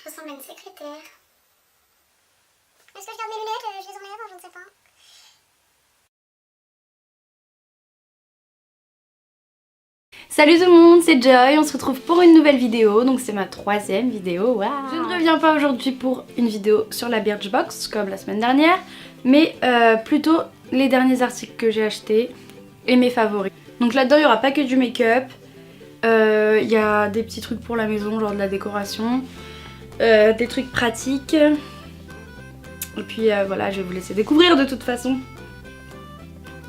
Je ressemble à une secrétaire. Est-ce que je garde mes lunettes? Je les enlève, je ne sais pas. Salut tout le monde, c'est Joy, on se retrouve pour une nouvelle vidéo, donc c'est ma 3e vidéo, waouh. Je ne reviens pas aujourd'hui pour une vidéo sur la Birchbox comme la semaine dernière, mais plutôt les derniers articles que j'ai achetés et mes favoris. Donc là-dedans il n'y aura pas que du make-up, il y a des petits trucs pour la maison, genre de la décoration, des trucs pratiques, et puis voilà, je vais vous laisser découvrir de toute façon.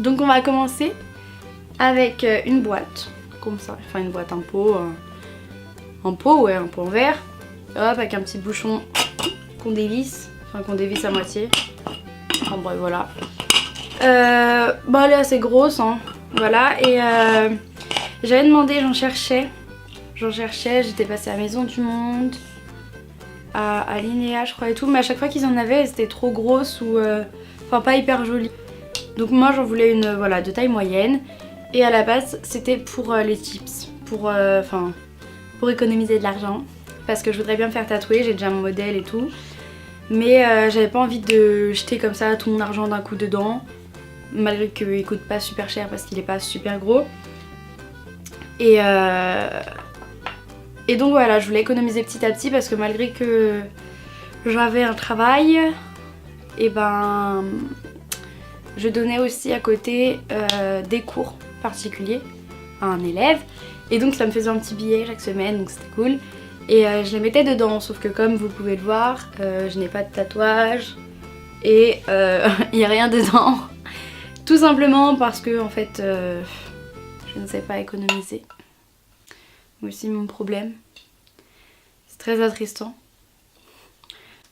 Donc on va commencer avec une boîte. Comme ça, enfin une boîte en pot, un pot en verre, hop, avec un petit bouchon qu'on dévisse, enfin qu'on dévisse à moitié, enfin bref voilà. Bon elle est assez grosse hein, voilà, et j'avais demandé, j'en cherchais, j'étais passée à Maison du Monde, à Linéa je crois et tout, mais à chaque fois qu'ils en avaient c'était trop grosse ou enfin pas hyper jolie. Donc moi j'en voulais une voilà de taille moyenne. Et à la base c'était pour les tips, pour économiser de l'argent. Parce que je voudrais bien me faire tatouer, j'ai déjà mon modèle et tout. Mais j'avais pas envie de jeter comme ça tout mon argent d'un coup dedans. Malgré qu'il coûte pas super cher parce qu'il est pas super gros. Et donc voilà, je voulais économiser petit à petit parce que malgré que j'avais un travail, et ben je donnais aussi à côté des cours particulier à un élève et donc ça me faisait un petit billet chaque semaine, donc c'était cool et je les mettais dedans, sauf que comme vous pouvez le voir je n'ai pas de tatouage et il n'y a rien dedans tout simplement parce que en fait je ne sais pas économiser. Moi aussi mon problème, c'est très attristant.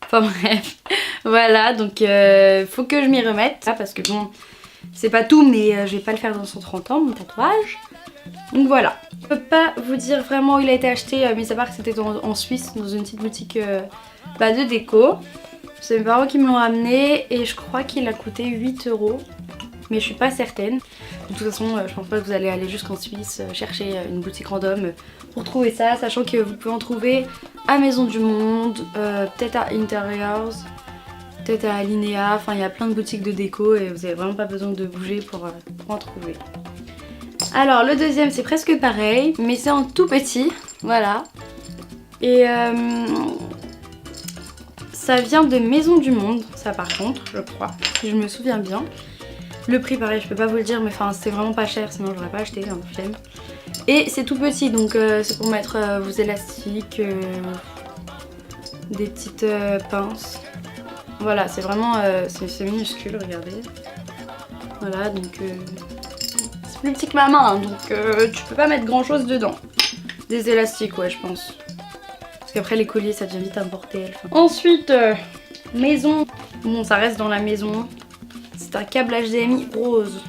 Enfin bref, voilà, donc faut que je m'y remette parce que bon, c'est pas tout, mais je vais pas le faire dans 130 ans mon tatouage. Donc voilà, je peux pas vous dire vraiment où il a été acheté, mais à part que c'était en Suisse, dans une petite boutique de déco. C'est mes parents qui me l'ont ramené et je crois qu'il a coûté 8 €, mais je suis pas certaine. De toute façon, je pense pas que vous allez aller jusqu'en Suisse chercher une boutique random pour trouver ça, sachant que vous pouvez en trouver à Maison du Monde, peut-être à Interiors, peut-être à Linéa, enfin il y a plein de boutiques de déco et vous avez vraiment pas besoin de bouger pour en trouver. Alors le deuxième c'est presque pareil, mais c'est en tout petit, voilà. Et ça vient de Maison du Monde, ça par contre, je crois, si je me souviens bien. Le prix pareil, je peux pas vous le dire, mais enfin c'est vraiment pas cher, sinon j'aurais pas acheté, hein, flemme. Et c'est tout petit, donc c'est pour mettre vos élastiques, des petites pinces. Voilà, c'est vraiment c'est minuscule, regardez. Voilà, donc c'est plus petit que ma main, hein, donc tu peux pas mettre grand chose dedans. Des élastiques, ouais, je pense. Parce qu'après les colliers, ça devient vite importé. Ensuite, maison. Bon, ça reste dans la maison. C'est un câble HDMI rose.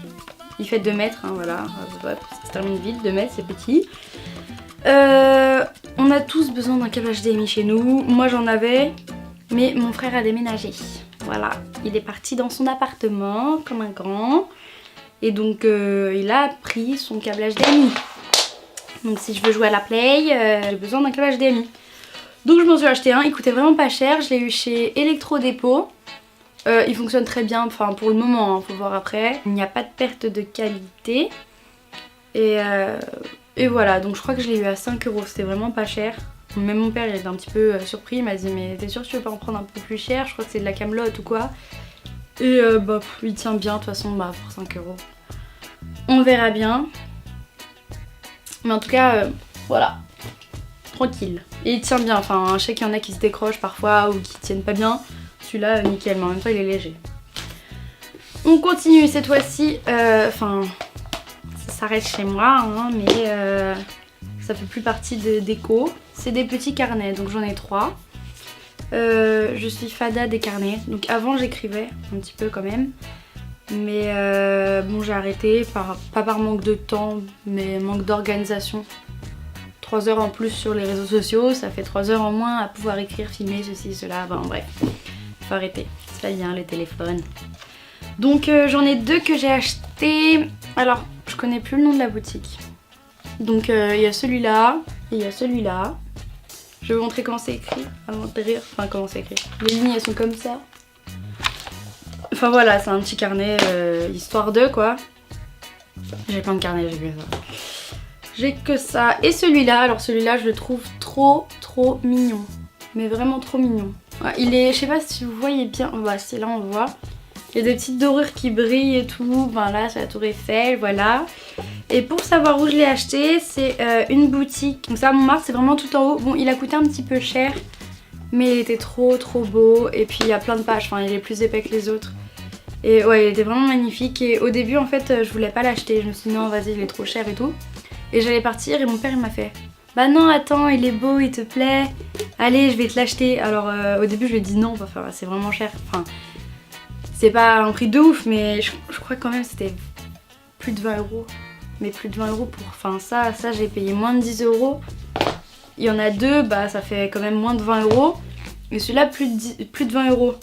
Il fait 2 mètres, hein, voilà. Ça se termine vite, 2 mètres, c'est petit. On a tous besoin d'un câble HDMI chez nous. Moi j'en avais, mais mon frère a déménagé. Voilà, il est parti dans son appartement comme un grand. Et donc il a pris son câble HDMI. Donc si je veux jouer à la Play, j'ai besoin d'un câble HDMI. Donc je m'en suis acheté un, il coûtait vraiment pas cher. Je l'ai eu chez Electrodépôt. Il fonctionne très bien, enfin pour le moment, hein, faut voir après. Il n'y a pas de perte de qualité. Et voilà, donc je crois que je l'ai eu à 5 €, c'était vraiment pas cher. Même mon père il était un petit peu surpris, il m'a dit mais t'es sûr que tu veux pas en prendre un peu plus cher? Je crois que c'est de la Camelot ou quoi. Et bah il tient bien de toute façon, bah pour 5 €. On verra bien. Mais en tout cas, voilà, tranquille. Et il tient bien, enfin je sais qu'il y en a qui se décrochent parfois ou qui tiennent pas bien. Celui-là nickel, mais en même temps il est léger. On continue cette fois-ci, enfin ça s'arrête chez moi, hein, mais ça fait plus partie de déco. C'est des petits carnets, donc j'en ai 3. Je suis fada des carnets, donc avant j'écrivais un petit peu quand même. Mais bon j'ai arrêté, pas par manque de temps, mais manque d'organisation. 3 heures en plus sur les réseaux sociaux, ça fait 3 heures en moins à pouvoir écrire, filmer, ceci, cela, ben bref. Faut arrêter, c'est pas bien les téléphones. Donc j'en ai 2 que j'ai acheté. Alors je connais plus le nom de la boutique. Donc il y a celui-là et il y a celui-là. Je vais vous montrer comment c'est écrit à l'intérieur. Enfin, comment c'est écrit. Les lignes, elles sont comme ça. Enfin voilà, c'est un petit carnet histoire de quoi. J'ai plein de carnets, j'ai que ça. J'ai que ça. Et celui-là, alors celui-là, je le trouve trop mignon. Mais vraiment trop mignon. Ouais, il est, je sais pas si vous voyez bien. Bah, c'est là, on voit. Il y a des petites dorures qui brillent et tout. Ben là, c'est la Tour Eiffel, voilà. Et pour savoir où je l'ai acheté, c'est une boutique. Donc ça, à Montmartre, c'est vraiment tout en haut. Bon, il a coûté un petit peu cher, mais il était trop beau. Et puis il y a plein de pages, enfin il est plus épais que les autres. Et ouais, il était vraiment magnifique. Et au début, en fait, je voulais pas l'acheter. Je me suis dit non, vas-y, il est trop cher et tout. Et j'allais partir et mon père, il m'a fait bah non, attends, il est beau, il te plaît. Allez, je vais te l'acheter. Alors au début, je lui ai dit non, enfin, c'est vraiment cher. Enfin, c'est pas un prix de ouf, mais je crois quand même c'était plus de 20 €. Mais plus de 20 € pour... Enfin ça j'ai payé moins de 10 €. Il y en a deux, bah ça fait quand même moins de 20 €. Et celui-là plus de 20 €.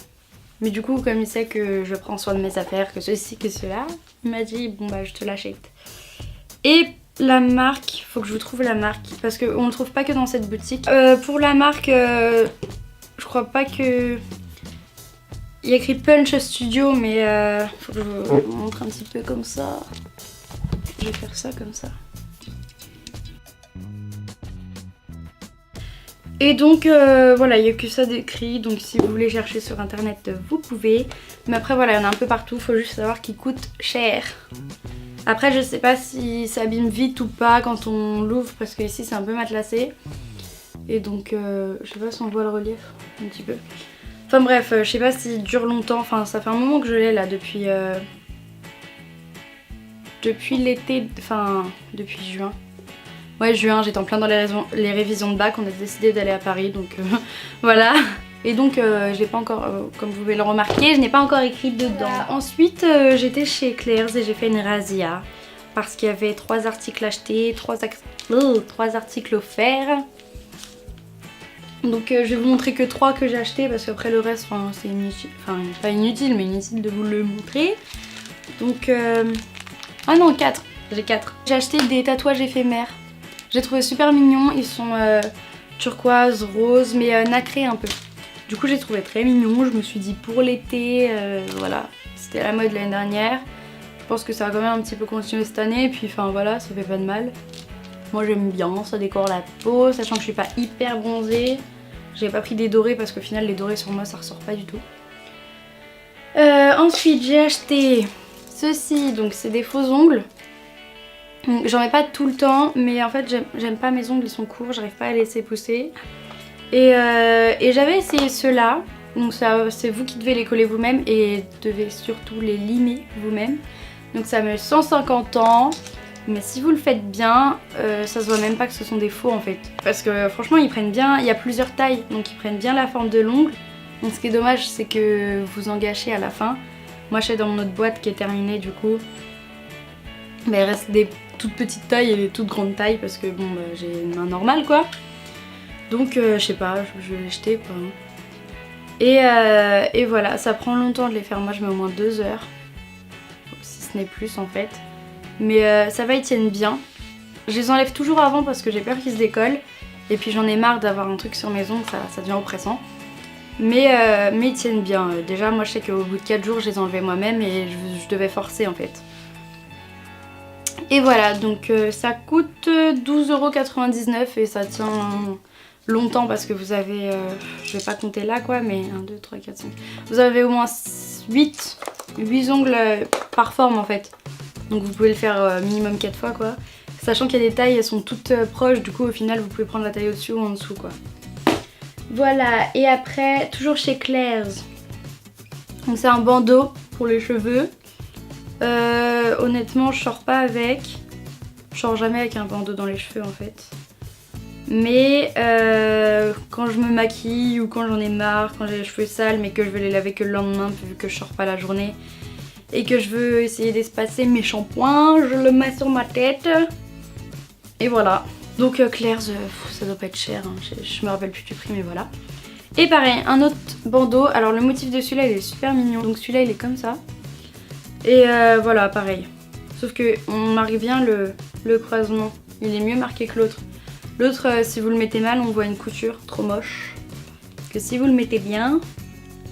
Mais du coup comme il sait que je prends soin de mes affaires, que ceci, que cela, il m'a dit bon bah je te l'achète. Et la marque, faut que je vous trouve la marque. Parce qu'on ne trouve pas que dans cette boutique. Pour la marque, je crois pas que... Il y a écrit Punch Studio, mais faut que je vous montre un petit peu comme ça. Je vais faire ça comme ça. Et donc voilà, il n'y a que ça d'écrit. Donc si vous voulez chercher sur internet, vous pouvez. Mais après voilà, il y en a un peu partout. Il faut juste savoir qu'il coûte cher. Après je sais pas si ça abîme vite ou pas quand on l'ouvre. Parce que ici c'est un peu matelassé. Et donc je sais pas si on voit le relief un petit peu. Enfin bref, je sais pas s'il dure longtemps, enfin ça fait un moment que je l'ai là depuis l'été, enfin depuis juin. Ouais juin, j'étais en plein dans les révisions de bac, on a décidé d'aller à Paris donc voilà. Et donc je l'ai pas encore, comme vous pouvez le remarquer, je n'ai pas encore écrit dedans. Voilà. Ensuite j'étais chez Claire's et j'ai fait une razzia parce qu'il y avait 3 articles achetés, 3 articles offerts. Donc je vais vous montrer que 3 que j'ai acheté parce qu'après le reste c'est inutile, enfin pas inutile mais inutile de vous le montrer. Donc ah non 4, j'ai 4. J'ai acheté des tatouages éphémères. J'ai trouvé super mignons, ils sont turquoise, rose mais nacrés un peu. Du coup j'ai trouvé très mignon, je me suis dit pour l'été, voilà, c'était la mode l'année dernière. Je pense que ça va quand même un petit peu continuer cette année et puis enfin voilà, ça fait pas de mal. Moi j'aime bien, ça décore la peau, sachant que je suis pas hyper bronzée. J'ai pas pris des dorés parce qu'au final les dorés sur moi ça ressort pas du tout. Ensuite j'ai acheté ceci, donc c'est des faux ongles. J'en mets pas tout le temps mais en fait j'aime pas mes ongles, ils sont courts, j'arrive pas à les laisser pousser. Et j'avais essayé ceux-là, donc c'est vous qui devez les coller vous-même et devez surtout les limer vous-même. Donc ça met 150 ans. Mais si vous le faites bien, ça se voit même pas que ce sont des faux en fait. Parce que franchement ils prennent bien, il y a plusieurs tailles, donc ils prennent bien la forme de l'ongle. Donc ce qui est dommage c'est que vous en gâchez à la fin. Moi je suis dans mon autre boîte qui est terminée du coup. Mais il reste des toutes petites tailles et des toutes grandes tailles parce que bon bah, j'ai une main normale quoi. Donc je sais pas, je vais les jeter quoi. Et voilà, ça prend longtemps de les faire, moi je mets au moins 2 heures. Si ce n'est plus en fait. Mais ça va, ils tiennent bien. Je les enlève toujours avant parce que j'ai peur qu'ils se décollent. Et puis j'en ai marre d'avoir un truc sur mes ongles, ça devient oppressant. Mais ils tiennent bien. Déjà moi je sais qu'au bout de 4 jours je les enlevais moi-même et je devais forcer en fait. Et voilà, donc ça coûte 12,99 € et ça tient longtemps parce que vous avez, je vais pas compter là quoi, mais 1, 2, 3, 4, 5. Vous avez au moins 8 ongles par forme en fait. Donc vous pouvez le faire minimum 4 fois quoi. Sachant qu'il y a des tailles, elles sont toutes proches, du coup au final vous pouvez prendre la taille au-dessus ou en dessous quoi. Voilà, et après, toujours chez Claire's. Donc c'est un bandeau pour les cheveux. Honnêtement je sors pas avec. Je sors jamais avec un bandeau dans les cheveux en fait. Mais quand je me maquille ou quand j'en ai marre, quand j'ai les cheveux sales mais que je veux les laver que le lendemain vu que je sors pas la journée et que je veux essayer d'espacer mes shampoings, je le mets sur ma tête. Et voilà. Donc Claire's, ça doit pas être cher, hein. Je me rappelle plus du prix mais voilà. Et pareil, un autre bandeau. Alors le motif de celui-là il est super mignon. Donc celui-là il est comme ça. Et voilà, pareil. Sauf que on marque bien le croisement. Il est mieux marqué que l'autre. L'autre, si vous le mettez mal, on voit une couture trop moche. Que si vous le mettez bien,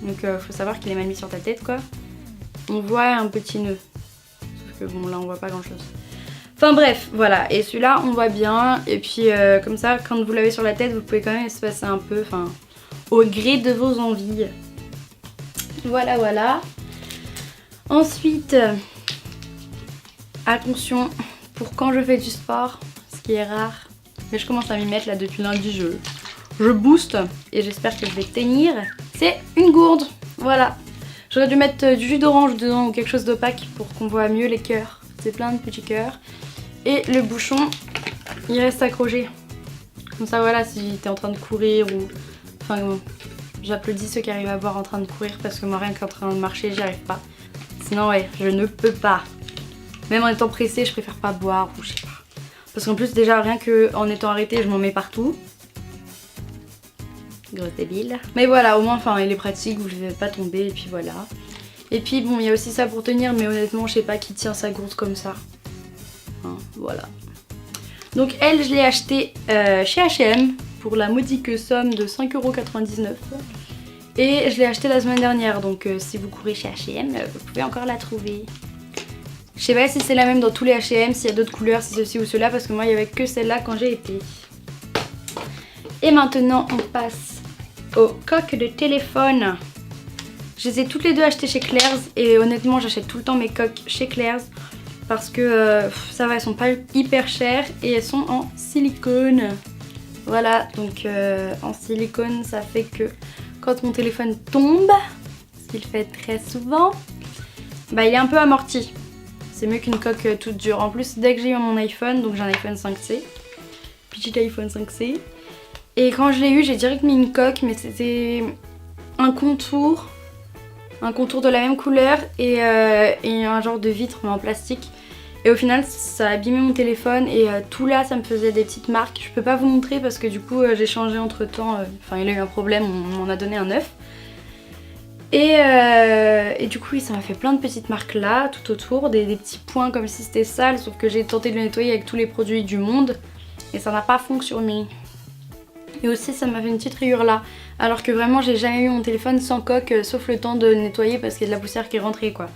donc faut savoir qu'il est mal mis sur ta tête quoi, on voit un petit nœud. Sauf que bon là on voit pas grand chose. Enfin bref, voilà, et celui-là on voit bien, et puis comme ça quand vous l'avez sur la tête vous pouvez quand même espacer un peu, enfin au gré de vos envies. Voilà voilà. Ensuite, attention pour quand je fais du sport, ce qui est rare, mais je commence à m'y mettre là depuis lundi, je booste et j'espère que je vais tenir. C'est une gourde, voilà. J'aurais dû mettre du jus d'orange dedans ou quelque chose d'opaque pour qu'on voit mieux les cœurs. C'est plein de petits cœurs. Et le bouchon, il reste accroché. Comme ça voilà, si t'es en train de courir ou... Enfin bon, j'applaudis ceux qui arrivent à boire en train de courir parce que moi rien qu'en train de marcher, j'y arrive pas. Sinon ouais, je ne peux pas. Même en étant pressée, je préfère pas boire ou je sais pas. Parce qu'en plus déjà rien qu'en étant arrêtée, je m'en mets partout. Grosse débile. Mais voilà, au moins enfin il est pratique, vous ne vais pas tomber et puis voilà. Et puis bon, il y a aussi ça pour tenir, mais honnêtement je sais pas qui tient sa gourde comme ça. Hein, voilà. Donc elle, je l'ai acheté chez H&M pour la modique somme de 5,99 €. Et je l'ai acheté la semaine dernière, donc si vous courez chez H&M, vous pouvez encore la trouver. Je sais pas si c'est la même dans tous les H&M, s'il y a d'autres couleurs, si ceci ou cela, parce que moi il n'y avait que celle-là quand j'ai été. Et maintenant on passe aux coques de téléphone. Je les ai toutes les deux achetées chez Claire's et honnêtement j'achète tout le temps mes coques chez Claire's parce que ça va, elles sont pas hyper chères et elles sont en silicone. Voilà, donc en silicone ça fait que quand mon téléphone tombe, ce qu'il fait très souvent, bah il est un peu amorti. C'est mieux qu'une coque toute dure. En plus dès que j'ai eu mon iPhone, donc j'ai un iPhone 5C, petit iPhone 5C. Et quand je l'ai eu, j'ai direct mis une coque, mais c'était un contour de la même couleur et un genre de vitre mais en plastique. Et au final, ça a abîmé mon téléphone et tout là, ça me faisait des petites marques. Je peux pas vous montrer parce que du coup, j'ai changé entre temps. Enfin, il a eu un problème, on m'en a donné un neuf. Et du coup, oui, ça m'a fait plein de petites marques là, tout autour, des petits points comme si c'était sale, sauf que j'ai tenté de le nettoyer avec tous les produits du monde et ça n'a pas fonctionné. Et aussi ça m'a fait une petite rayure là, alors que vraiment j'ai jamais eu mon téléphone sans coque sauf le temps de le nettoyer parce qu'il y a de la poussière qui est rentrée quoi.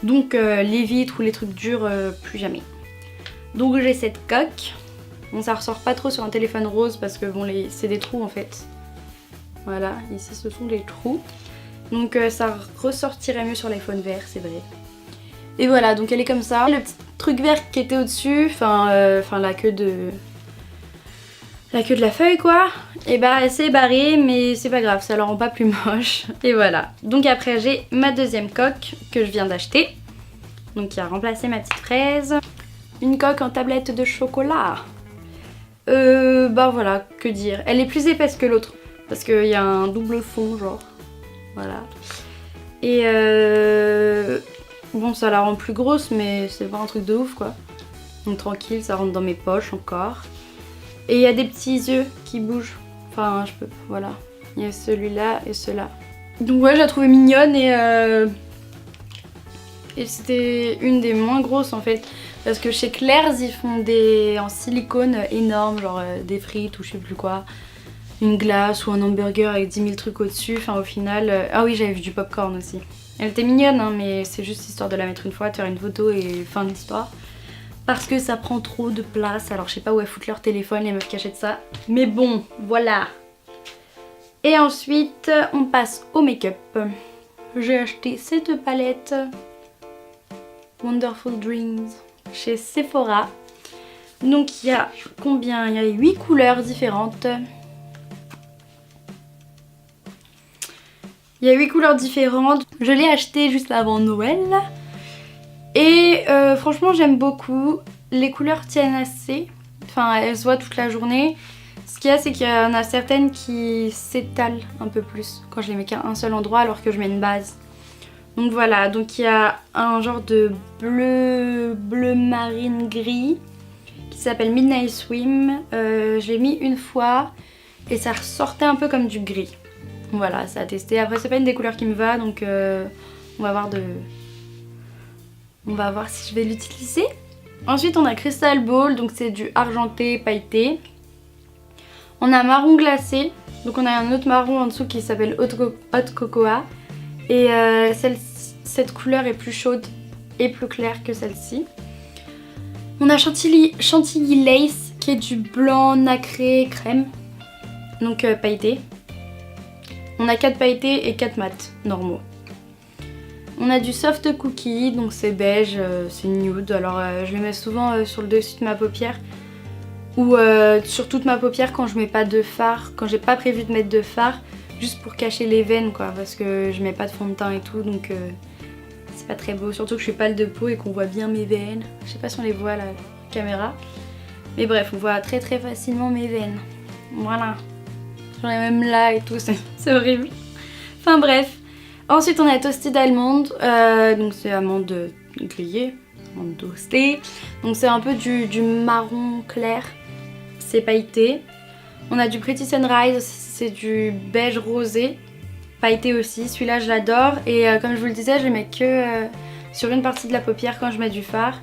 Donc les vitres ou les trucs durs, plus jamais. Donc j'ai cette coque. Bon, ça ressort pas trop sur un téléphone rose parce que bon c'est des trous en fait. Voilà, ici ce sont des trous. Donc ça ressortirait mieux sur l'iPhone vert, c'est vrai. Et voilà, donc elle est comme ça. Le petit truc vert qui était au-dessus, enfin la queue de la feuille quoi, et bah elle s'est barrée mais c'est pas grave, ça la rend pas plus moche. Et voilà, donc après j'ai ma deuxième coque que je viens d'acheter, donc qui a remplacé ma petite fraise. Une coque en tablette de chocolat. Bah voilà, que dire, elle est plus épaisse que l'autre parce qu'il y a un double fond genre, voilà. Et bon ça la rend plus grosse mais c'est pas un truc de ouf quoi. Donc tranquille, ça rentre dans mes poches encore. Et il y a des petits yeux qui bougent. Enfin, je peux... Voilà. Il y a celui-là et ceux-là. Donc ouais, je la trouvais mignonne et c'était une des moins grosses en fait. Parce que chez Claire's, ils font des... en silicone énormes, genre des frites ou je sais plus quoi. Une glace ou un hamburger avec 10 000 trucs au-dessus. Enfin, au final... Ah oui, j'avais vu du popcorn aussi. Elle était mignonne, hein, mais c'est juste histoire de la mettre une fois, de faire une photo et fin de l'histoire. Parce que ça prend trop de place, alors je sais pas où elles foutent leur téléphone les meufs qui achètent ça. Mais bon, voilà. Et ensuite, on passe au make-up. J'ai acheté ces deux palettes Wonderful Dreams chez Sephora. Donc il y a combien? Il y a 8 couleurs différentes. Il y a 8 couleurs différentes. Je l'ai acheté juste avant Noël. Et franchement j'aime beaucoup, les couleurs tiennent assez, enfin elles se voient toute la journée. Ce qu'il y a c'est qu'il y en a certaines qui s'étalent un peu plus quand je les mets qu'à un seul endroit alors que je mets une base. Donc voilà, donc il y a un genre de bleu marine gris qui s'appelle Midnight Swim. Je l'ai mis une fois et ça ressortait un peu comme du gris. Voilà, ça a testé. Après c'est pas une des couleurs qui me va donc on va voir si je vais l'utiliser. Ensuite on a Crystal Ball, donc c'est du argenté pailleté. On a marron glacé, donc on a un autre marron en dessous qui s'appelle Hot Cocoa. Et cette couleur est plus chaude et plus claire que celle-ci. On a Chantilly Lace qui est du blanc nacré crème, donc pailleté. On a 4 pailletés et 4 mat normaux. On a du soft cookie, donc c'est beige, c'est nude. Alors je le mets souvent sur le dessus de ma paupière ou sur toute ma paupière quand je mets pas de fard, quand j'ai pas prévu de mettre de fard, juste pour cacher les veines quoi, parce que je mets pas de fond de teint et tout, donc c'est pas très beau. Surtout que je suis pâle de peau et qu'on voit bien mes veines. Je sais pas si on les voit à la caméra, mais bref, on voit très facilement mes veines. Voilà. J'en ai même là et tout, c'est horrible. Enfin bref. Ensuite on a Toasted Almond, donc c'est amande grillée, amande toastée. Donc c'est un peu du marron clair, c'est pailleté. On a du Pretty Sunrise, c'est du beige rosé, pailleté aussi. Celui-là je l'adore et comme je vous le disais, je le mets que sur une partie de la paupière quand je mets du fard.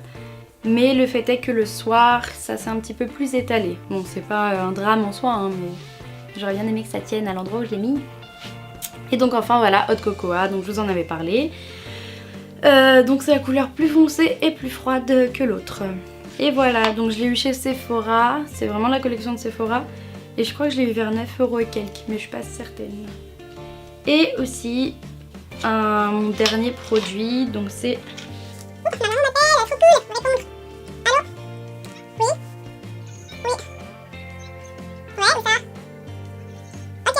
Mais le fait est que le soir, ça s'est un petit peu plus étalé. Bon, c'est pas un drame en soi, hein, mais j'aurais bien aimé que ça tienne à l'endroit où je l'ai mis. Et donc enfin voilà, Hot Cocoa, donc je vous en avais parlé. Donc c'est la couleur plus foncée et plus froide que l'autre. Et voilà, donc je l'ai eu chez Sephora, c'est vraiment la collection de Sephora. Et je crois que je l'ai eu vers 9 € et quelques, mais je suis pas certaine. Et aussi, mon dernier produit, donc c'est... Maman m'appelle, faut cool, répondre. Allô? Oui? Oui. Ouais, c'est ça. Ok.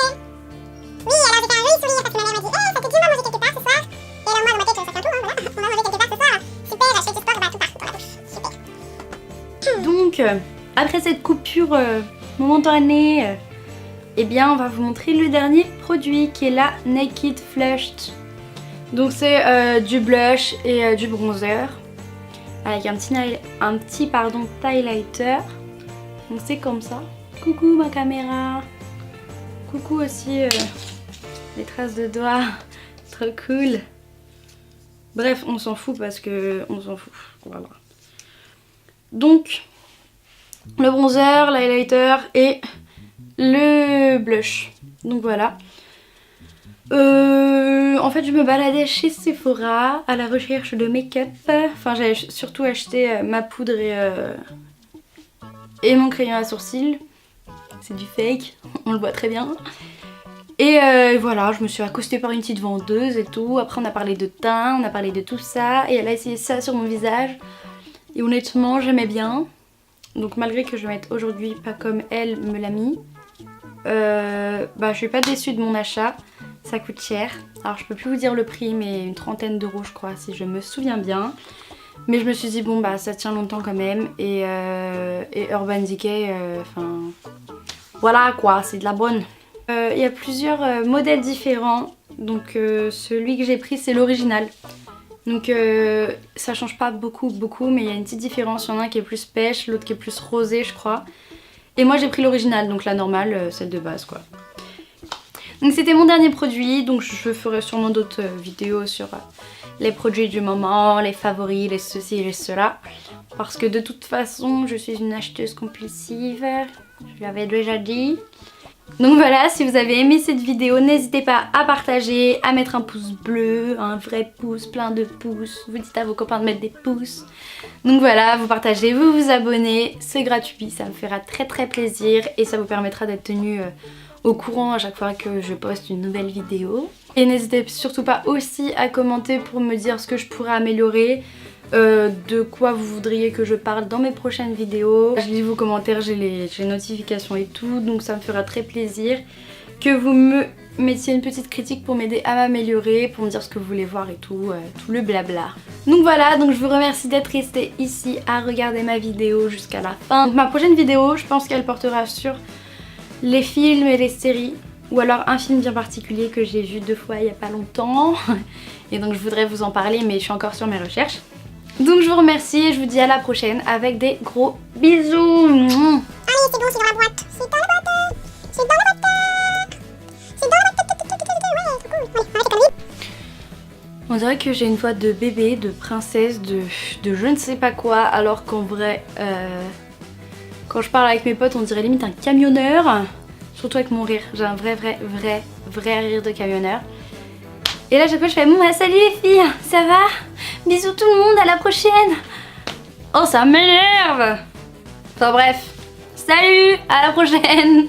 Oui, alors j'ai fait un joli sourire parce que ma mère m'a dit ça te dit, on va manger quelque part ce soir. Et alors moi, dans ma tête, ça fait un tour, hein, voilà. On va manger quelque part ce soir. Super, je fais du sport, bah tout part dans la bouche. Super. Donc, après cette coupure momentanée, eh bien on va vous montrer le dernier produit qui est la Naked Flushed. Donc c'est du blush et du bronzer avec un petit highlighter. Donc c'est comme ça. Coucou ma caméra. Coucou aussi les traces de doigts. Trop cool. Bref, on s'en fout parce que on s'en fout. Voilà. Donc le bronzer, l'highlighter et le blush. Donc voilà. En fait je me baladais chez Sephora à la recherche de make-up. Enfin j'avais surtout acheté ma poudre et mon crayon à sourcils. C'est du fake, on le voit très bien. Et voilà, je me suis accostée par une petite vendeuse et tout. Après on a parlé de teint, on a parlé de tout ça. Et elle a essayé ça sur mon visage. Et honnêtement j'aimais bien. Donc malgré que je le mette aujourd'hui pas comme elle me l'a mis, je suis pas déçue de mon achat. Ça coûte cher. Alors je peux plus vous dire le prix, mais une 30aine d'euros je crois si je me souviens bien. Mais je me suis dit bon bah ça tient longtemps quand même. Et Urban Decay, enfin voilà quoi, c'est de la bonne. Il y a plusieurs modèles différents. Donc celui que j'ai pris c'est l'original. Donc ça change pas beaucoup mais il y a une petite différence. Il y en a un qui est plus pêche, l'autre qui est plus rosé je crois. Et moi j'ai pris l'original, donc la normale, celle de base quoi. Donc c'était mon dernier produit, donc je ferai sûrement d'autres vidéos sur les produits du moment, les favoris, les ceci et les cela. Parce que de toute façon je suis une acheteuse compulsive, je l'avais déjà dit. Donc voilà, si vous avez aimé cette vidéo, n'hésitez pas à partager, à mettre un pouce bleu, un vrai pouce, plein de pouces. Vous dites à vos copains de mettre des pouces. Donc voilà, vous partagez, vous vous abonnez, c'est gratuit, ça me fera très plaisir et ça vous permettra d'être tenu au courant à chaque fois que je poste une nouvelle vidéo. Et n'hésitez surtout pas aussi à commenter pour me dire ce que je pourrais améliorer, de quoi vous voudriez que je parle dans mes prochaines vidéos. Je lis vos commentaires, j'ai les notifications et tout, donc ça me fera très plaisir que vous me mettiez une petite critique pour m'aider à m'améliorer, pour me dire ce que vous voulez voir et tout, tout le blabla. Donc voilà, donc je vous remercie d'être resté ici à regarder ma vidéo jusqu'à la fin. Donc ma prochaine vidéo, je pense qu'elle portera sur les films et les séries, ou alors un film bien particulier que j'ai vu 2 fois il y a pas longtemps. Et donc je voudrais vous en parler, mais je suis encore sur mes recherches. Donc je vous remercie et je vous dis à la prochaine avec des gros bisous. Allez, c'est bon, c'est dans la boîte. C'est dans la boîte. C'est dans la boîte. C'est dans la boîte. Ouais, trop cool. Ouais, on va faire comme lui. On dirait que j'ai une voix de bébé, de princesse, de je ne sais pas quoi, alors qu'en vrai, quand je parle avec mes potes, on dirait limite un camionneur. Surtout avec mon rire. J'ai un vrai rire de camionneur. Et là, chaque fois, je fais bon, bah, salut les filles, ça va? Bisous tout le monde, à la prochaine. Oh, ça m'énerve. Enfin bref, salut, à la prochaine.